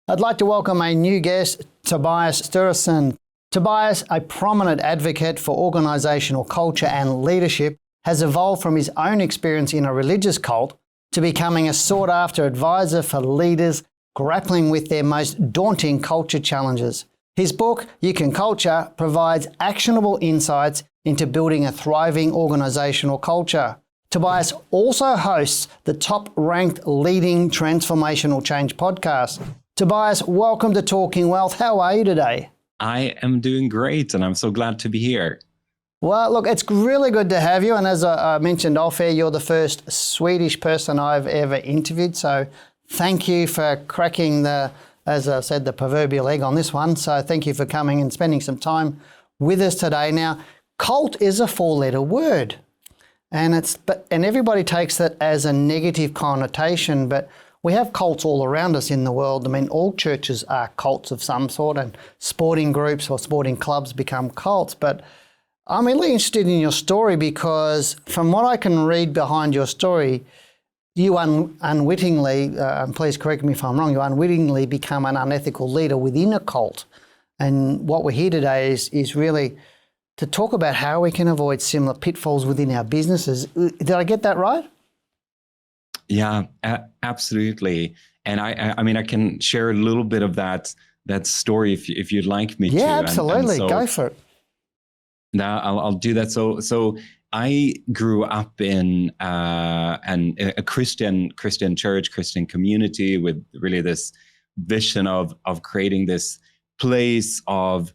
I'd like to welcome a new guest, Tobias Sturesson. Tobias, a prominent advocate for organisational culture and leadership, has evolved from his own experience in a religious cult to becoming a sought-after advisor for leaders grappling with their most daunting culture challenges. His book, You Can Culture, provides actionable insights into building a thriving organisational culture. Tobias also hosts the top-ranked leading transformational change podcast. Tobias, welcome to Talking Wealth. How are you today? I am doing great, and I'm so glad to be here. Well, look, it's really good to have you. And as I mentioned off air, you're the first Swedish person I've ever interviewed. So thank you for cracking as I said, the proverbial egg on this one. So thank you for coming and spending some time with us today. Now, cult is a 4-letter word, and everybody takes that as a negative connotation, but we have cults all around us in the world. I mean, all churches are cults of some sort, and sporting groups or sporting clubs become cults. But I'm really interested in your story because from what I can read behind your story, you unwittingly, and please correct me if I'm wrong, you unwittingly become an unethical leader within a cult. And what we're here today is really to talk about how we can avoid similar pitfalls within our businesses. Did I get that right? Yeah, absolutely. And I mean, I can share a little bit of that story if you'd like me to. Yeah, absolutely. Go for it. Now I'll do that. So I grew up in a Christian church, Christian community with really this vision of creating this place of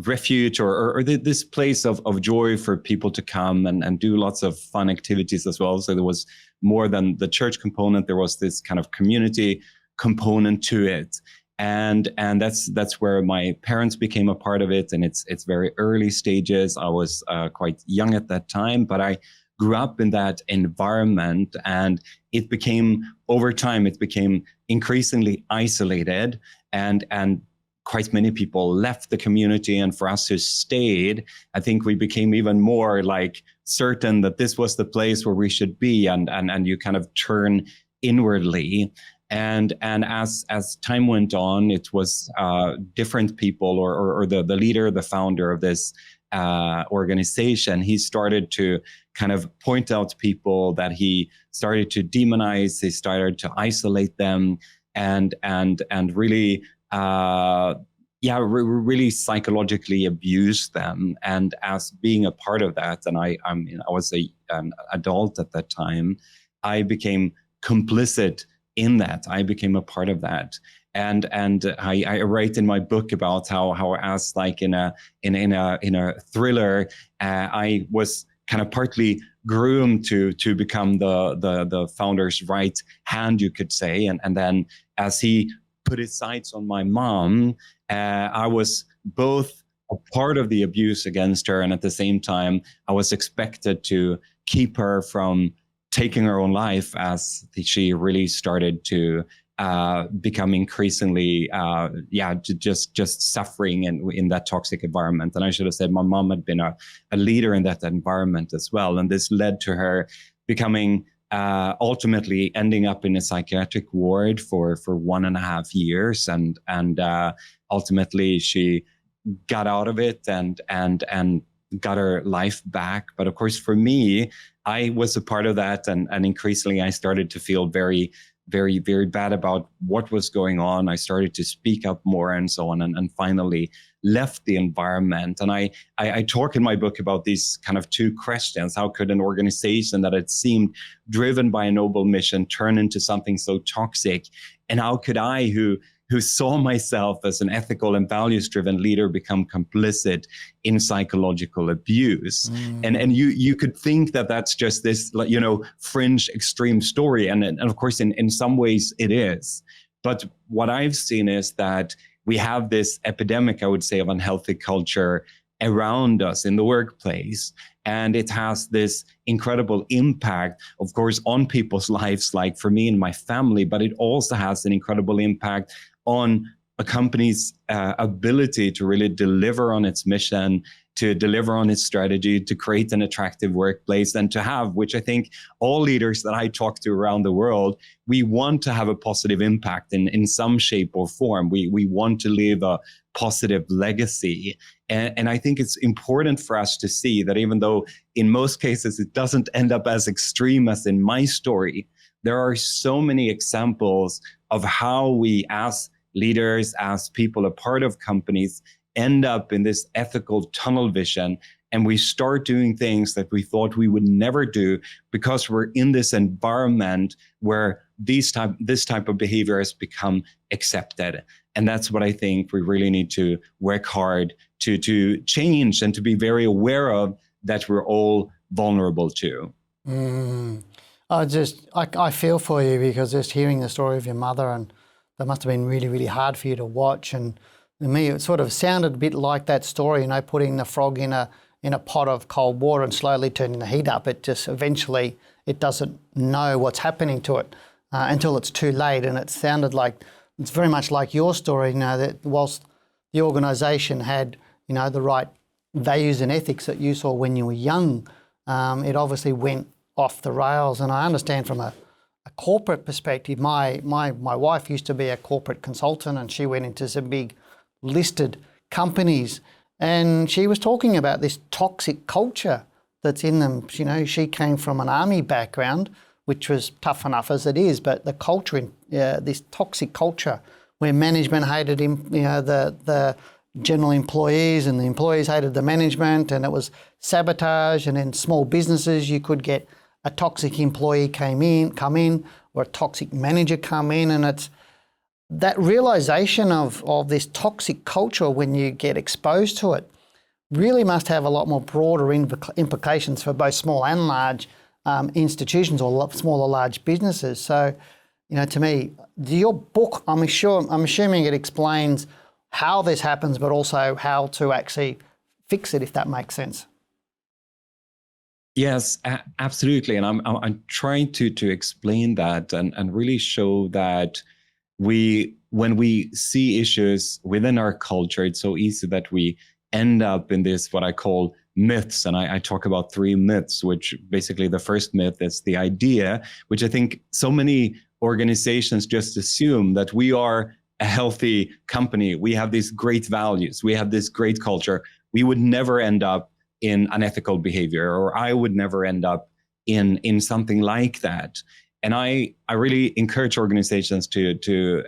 refuge or this place of joy for people to come and do lots of fun activities as well. So there was more than the church component. There was this kind of community component to it. And that's where my parents became a part of it. And it's very early stages. I was quite young at that time, but I grew up in that environment, and it became, over time, it became increasingly isolated, and quite many people left the community. And for us who stayed, I think we became even more like certain that this was the place where we should be, and you kind of turn inwardly. And as time went on, it was different people or the leader, the founder of this organization, he started to kind of point out people that he started to demonize, he started to isolate them, and really really psychologically abuse them. And as being a part of that, and I was an adult at that time, I became complicit in that. I became a part of that. And I write in my book about how as like in a thriller, I was kind of partly groomed to become the founder's right hand, you could say. And then as he put his sights on my mom, I was both a part of the abuse against her, and at the same time, I was expected to keep her from taking her own life, as she really started to become increasingly, just suffering in that toxic environment. And I should have said my mom had been a leader in that environment as well. And this led to her becoming, ultimately ending up in a psychiatric ward for 1.5 years. And ultimately she got out of it and got her life back. But of course, for me, I was a part of that, and increasingly I started to feel very, very, very bad about what was going on. I started to speak up more and so on, and finally left the environment. And I talk in my book about these kind of two questions. How could an organization that had seemed driven by a noble mission turn into something so toxic? And how could I, who saw myself as an ethical and values-driven leader, become complicit in psychological abuse? And you could think that that's just this, fringe extreme story. And of course, in some ways it is. But what I've seen is that we have this epidemic, I would say, of unhealthy culture around us in the workplace. And it has this incredible impact, of course, on people's lives, like for me and my family, but it also has an incredible impact on a company's ability to really deliver on its mission, to deliver on its strategy, to create an attractive workplace, and to have, which I think all leaders that I talk to around the world, we want to have a positive impact in some shape or form. We want to leave a positive legacy. And I think it's important for us to see that even though in most cases it doesn't end up as extreme as in my story, there are so many examples of how we as leaders, as people, a part of companies, end up in this ethical tunnel vision, and we start doing things that we thought we would never do because we're in this environment where this type of behavior has become accepted. And that's what I think we really need to work hard to change, and to be very aware of that we're all vulnerable to. I feel for you, because just hearing the story of your mother, and that must have been really, really hard for you to watch. And to me, it sort of sounded a bit like that story, putting the frog in a pot of cold water and slowly turning the heat up. It just eventually, it doesn't know what's happening to it until it's too late. And it sounded like, it's very much like your story, that whilst the organisation had, the right values and ethics that you saw when you were young, it obviously went off the rails. And I understand from a corporate perspective, my wife used to be a corporate consultant, and she went into some big listed companies, and she was talking about this toxic culture that's in them. She came from an army background, which was tough enough as it is, but the culture, this toxic culture where management hated the general employees, and the employees hated the management, and it was sabotage. And in small businesses, you could get a toxic employee come in, or a toxic manager come in, and it's that realization of this toxic culture, when you get exposed to it, really must have a lot more broader implications for both small and large institutions, or small or large businesses. So, to me, your book, I'm assuming it explains how this happens, but also how to actually fix it, if that makes sense. Yes, absolutely. And I'm trying to explain that and really show that when we see issues within our culture, it's so easy that we end up in this, what I call myths. And I talk about 3 myths, which basically the first myth is the idea, which I think so many organizations just assume that we are a healthy company. We have these great values. We have this great culture. We would never end up in unethical behavior, or I would never end up in something like that. And I really encourage organizations to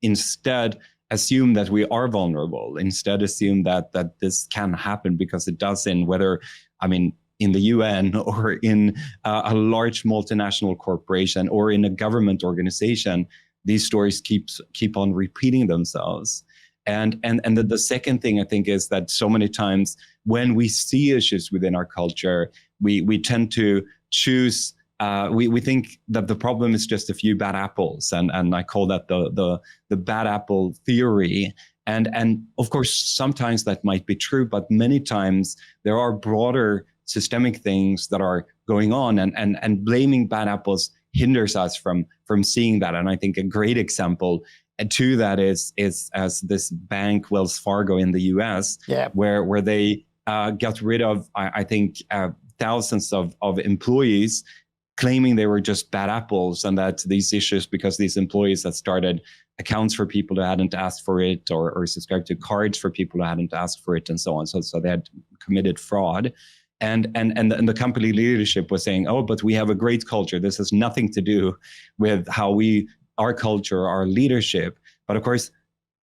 instead assume that we are vulnerable, instead assume that this can happen, because it does, in the UN, or in a large multinational corporation, or in a government organization, these stories keep on repeating themselves. And the second thing I think is that so many times when we see issues within our culture, we tend to choose. We think that the problem is just a few bad apples, and I call that the bad apple theory. And of course, sometimes that might be true, but many times there are broader systemic things that are going on, and blaming bad apples hinders us from seeing that. And I think a great example to that is as this bank, Wells Fargo in the US, where they got rid of, I think, thousands of employees, claiming they were just bad apples, and that these issues, because these employees had started accounts for people who hadn't asked for it, or subscribed to cards for people who hadn't asked for it, and so on. So they had committed fraud. And the company leadership was saying, oh, but we have a great culture. This has nothing to do with our culture, our leadership. But of course,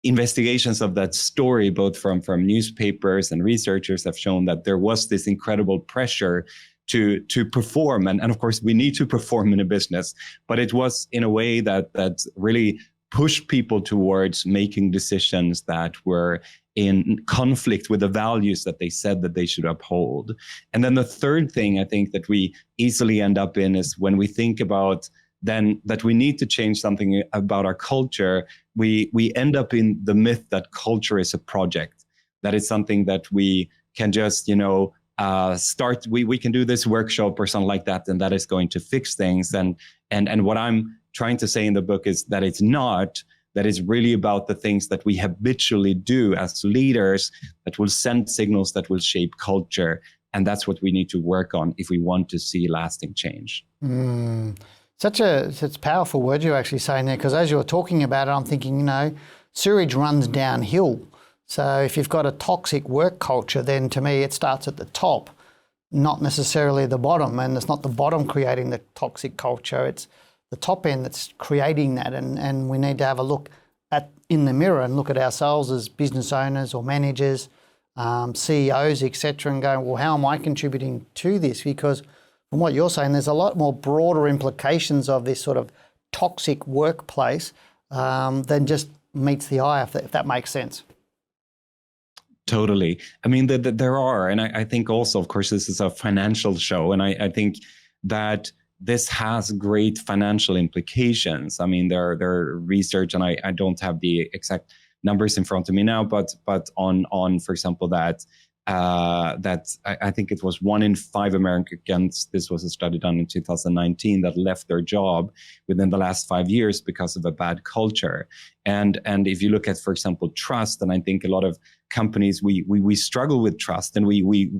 investigations of that story, both from newspapers and researchers, have shown that there was this incredible pressure to perform. And of course, we need to perform in a business, but it was in a way that really pushed people towards making decisions that were in conflict with the values that they said that they should uphold. And then the third thing I think that we easily end up in is when we think about then that we need to change something about our culture, we end up in the myth that culture is a project, that it's something that we can just, start, we can do this workshop or something like that, and that is going to fix things. And what I'm trying to say in the book is that it's not, that is really about the things that we habitually do as leaders that will send signals that will shape culture. And that's what we need to work on if we want to see lasting change. Such powerful word you're actually saying there, because as you were talking about it, I'm thinking, sewage runs downhill. So if you've got a toxic work culture, then to me it starts at the top, not necessarily the bottom. And it's not the bottom creating the toxic culture, it's the top end that's creating that. And we need to have a look in the mirror and look at ourselves as business owners or managers, CEOs, etc., and go, well, how am I contributing to this? Because from what you're saying, there's a lot more broader implications of this sort of toxic workplace than just meets the eye, if that makes sense. Totally. I mean, there are, and I think also, of course, this is a financial show, and I think that this has great financial implications. I mean, there are research, and I don't have the exact numbers in front of me now, but on for example, that I think it was 1 in 5 Americans, this was a study done in 2019, that left their job within the last 5 years because of a bad culture. And if you look at, for example, trust, and I think a lot of companies, we struggle with trust, and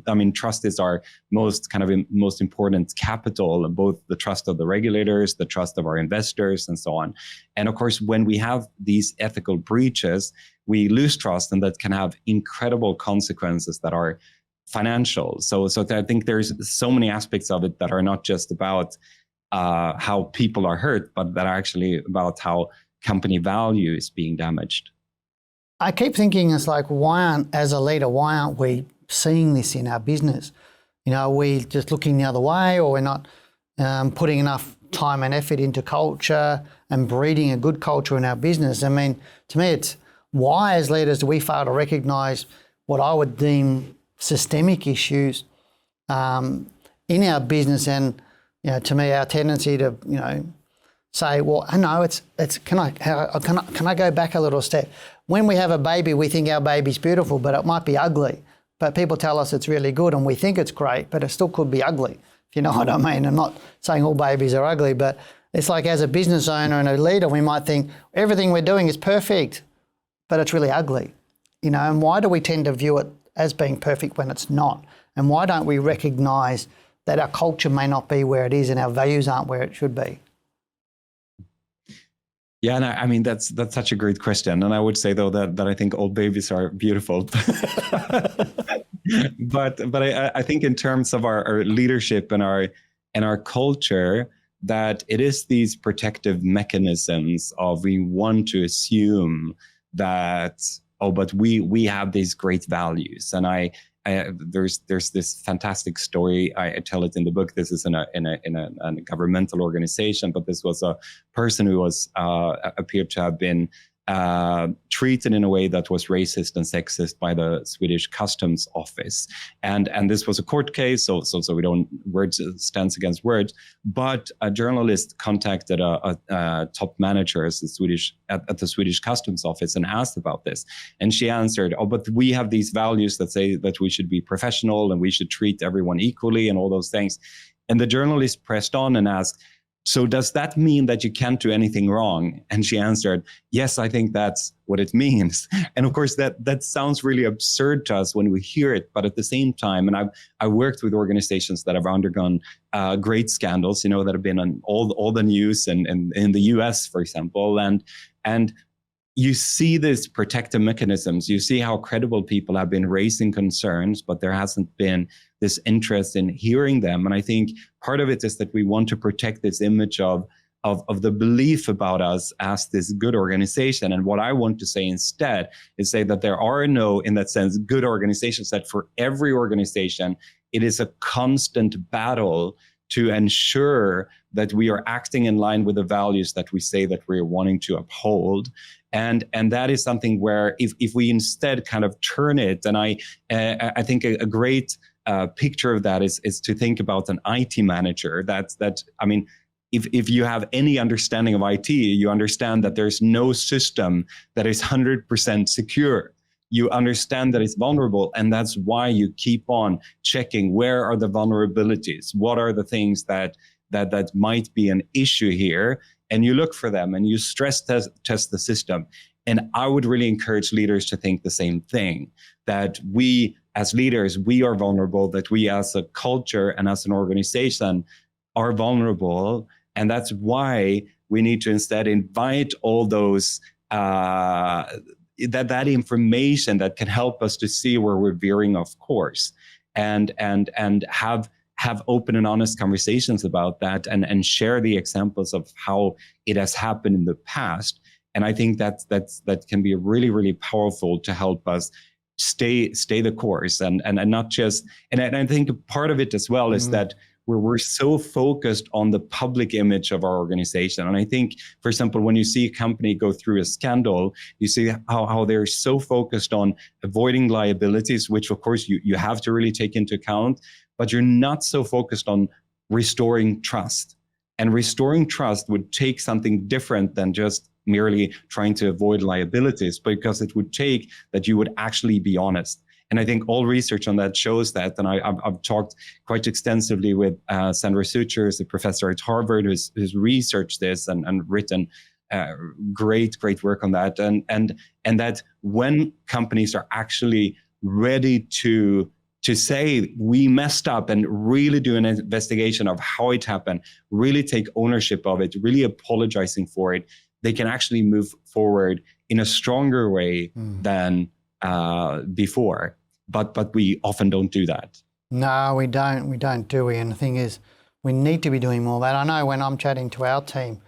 I mean, trust is our most important capital, both the trust of the regulators, the trust of our investors, and so on. And of course, when we have these ethical breaches, we lose trust, and that can have incredible consequences that are financial. So I think there's so many aspects of it that are not just about how people are hurt, but that are actually about how company value is being damaged. I keep thinking, it's like, as a leader, why aren't we seeing this in our business? Are we just looking the other way, or we're not putting enough time and effort into culture and breeding a good culture in our business? I mean, to me, it's why as leaders do we fail to recognise what I would deem systemic issues in our business? And to me, our tendency to say, well, I know it's can I go back a little step? When we have a baby, we think our baby's beautiful, but it might be ugly. But people tell us it's really good, and we think it's great, but it still could be ugly, if you know what I mean. I'm not saying all babies are ugly, but it's like, as a business owner and a leader, we might think everything we're doing is perfect, but it's really ugly. And why do we tend to view it as being perfect when it's not? And why don't we recognise that our culture may not be where it is and our values aren't where it should be? Yeah, and I mean, that's such a great question. And I would say, though, that I think all babies are beautiful. but I think in terms of our leadership and our culture, that it is these protective mechanisms of, we want to assume that, but we have these great values. And there's this fantastic story. I tell it in the book. This is in a governmental organization, but this was a person who was appeared to have been treated in a way that was racist and sexist by the Swedish customs office. And this was a court case, so we don't, words stands against words, but a journalist contacted a top manager at the Swedish customs office and asked about this. And she answered, but we have these values that say that we should be professional and we should treat everyone equally and all those things. And the journalist pressed on and asked, so does that mean that you can't do anything wrong? And she answered, yes, I think that's what it means. And of course, that sounds really absurd to us when we hear it. But at the same time, and I worked with organizations that have undergone great scandals, that have been on all the news and in the US, for example. And you see these protective mechanisms. You see how credible people have been raising concerns, but there hasn't been this interest in hearing them. And I think part of it is that we want to protect this image of the belief about us as this good organization. And what I want to say instead is say that there are no, in that sense, good organizations, that for every organization, it is a constant battle to ensure that we are acting in line with the values that we say that we're wanting to uphold. And that is something where if we instead kind of turn it, and I think a great picture of that is to think about an IT manager. I mean, if you have any understanding of IT, you understand that there's no system that is 100% secure. You understand that it's vulnerable, and that's why you keep on checking, where are the vulnerabilities? What are the things that might be an issue here? and you look for them and you stress test the system. And I would really encourage leaders to think the same thing, that we as leaders, we are vulnerable, that we as a culture and as an organization are vulnerable. And that's why we need to instead invite all those that information that can help us to see where we're veering off course, and have open and honest conversations about that, and share the examples of how it has happened in the past. And I think that can be really, really powerful to help us stay the course, and not just. And I think part of it as well is that we're so focused on the public image of our organization. And I think, for example, when you see a company go through a scandal, you see how they're so focused on avoiding liabilities, which of course you have to really take into account, but you're not so focused on restoring trust. And restoring trust would take something different than just merely trying to avoid liabilities, because it would take that you would actually be honest. And I think all research on that shows that. And I've talked quite extensively with Sandra Sutures, a professor at Harvard, who's researched this and written great work on that. And that when companies are actually ready to say we messed up and really do an investigation of how it happened, really take ownership of it, really apologizing for it, they can actually move forward in a stronger way than before. But we often don't do that. No, we don't, do we? And the thing is, we need to be doing more of that. I know when I'm chatting to our team,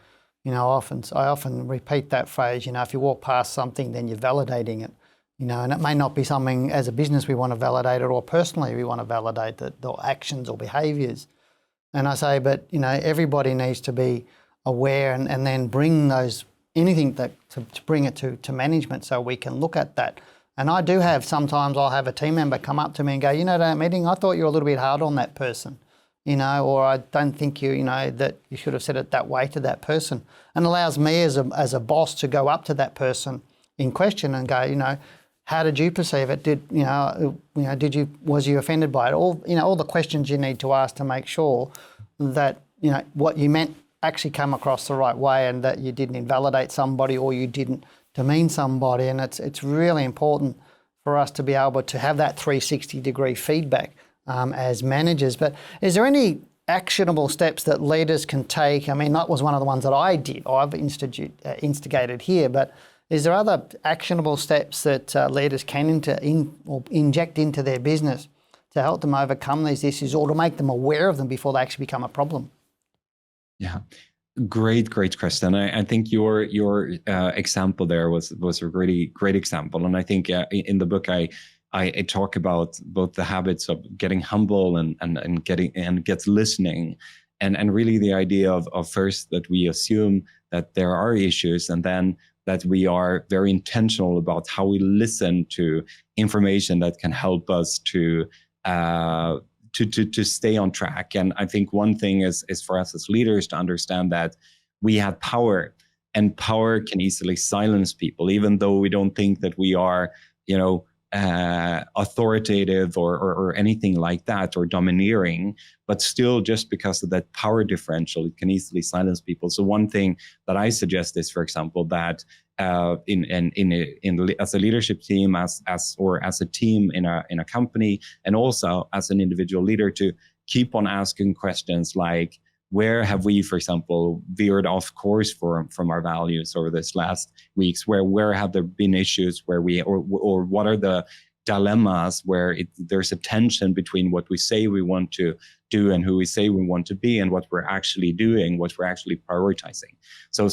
I often repeat that phrase, if you walk past something, then you're validating it. And it may not be something as a business we want to validate it, or personally we want to validate the actions or behaviours. And I say, but everybody needs to be aware and then bring anything to bring it to management, so we can look at that. And I do sometimes I'll have a team member come up to me and go, that meeting, I thought you were a little bit hard on that person, or I don't think that you should have said it that way to that person. And allows me as a boss to go up to that person in question and go, how did you perceive it? Was you offended by it? All the questions you need to ask to make sure that, what you meant actually come across the right way, and that you didn't invalidate somebody or you didn't demean somebody. And it's really important for us to be able to have that 360-degree feedback as managers. But is there any actionable steps that leaders can take? I mean, that was one of the ones that I've instigated here, but is there other actionable steps that leaders can inject into their business to help them overcome these issues, or to make them aware of them before they actually become a problem? Yeah, great question. I think your example there was a really great example. And I think in the book I talk about both the habits of getting humble and gets listening, and really the idea of first that we assume that there are issues, and then that we are very intentional about how we listen to information that can help us to stay on track. And I think one thing is for us as leaders to understand that we have power, and power can easily silence people, even though we don't think that we are, authoritative or anything like that, or domineering, but still, just because of that power differential, it can easily silence people. So one thing that I suggest is, for example, that as a leadership team, as a team in a company, and also as an individual leader, to keep on asking questions like, where have we, for example, veered off course from our values over this last weeks? Where have there been issues where or what are the dilemmas where there's a tension between what we say we want to do and who we say we want to be, and what we're actually doing, what we're actually prioritizing. So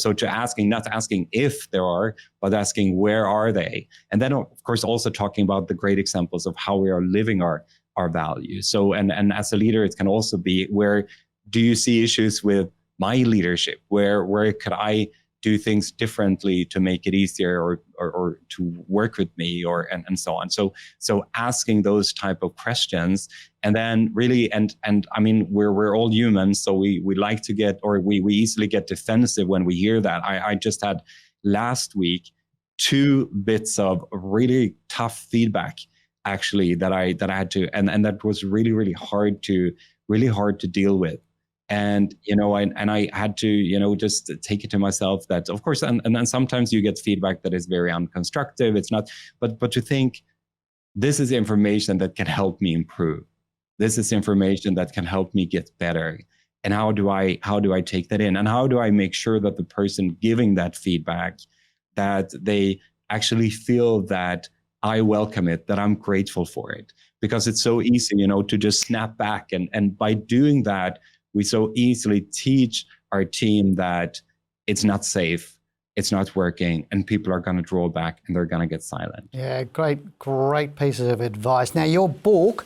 not asking if there are, but asking where are they? And then, of course, also talking about the great examples of how we are living our values. So, and as a leader, it can also be, where do you see issues with my leadership? Where could I do things differently to make it easier, or to work with me, and so on. So asking those type of questions, and then really, and I mean, we're all humans, so we like to get, or we easily get defensive when we hear that. I just had last week 2 bits of really tough feedback, actually, that I had to, and that was really hard to deal with. And, I had to, just take it to myself that, of course, and then sometimes you get feedback that is very unconstructive. It's not, but to think, this is information that can help me improve. This is information that can help me get better. And how do I take that in? And how do I make sure that the person giving that feedback, that they actually feel that I welcome it, that I'm grateful for it? Because it's so easy, to just snap back. And by doing that, we so easily teach our team that it's not safe, it's not working, and people are going to draw back and they're going to get silent. Yeah, great pieces of advice. Now, your book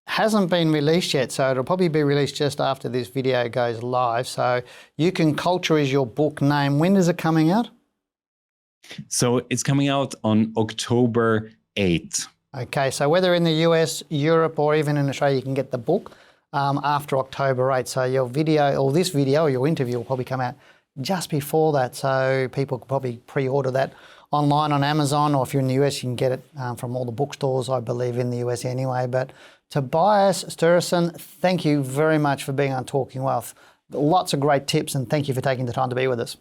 hasn't been released yet, so it'll probably be released just after this video goes live. So You Can Culture is your book name. When is it coming out? So it's coming out on October 8th. Okay, so whether in the US, Europe, or even in Australia, you can get the book after October 8th. So your video, or this video, or your interview will probably come out just before that. So people could probably pre-order that online on Amazon, or if you're in the US, you can get it from all the bookstores, I believe, in the US anyway. But Tobias Sturesson, thank you very much for being on Talking Wealth. Lots of great tips, and thank you for taking the time to be with us.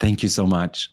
Thank you so much.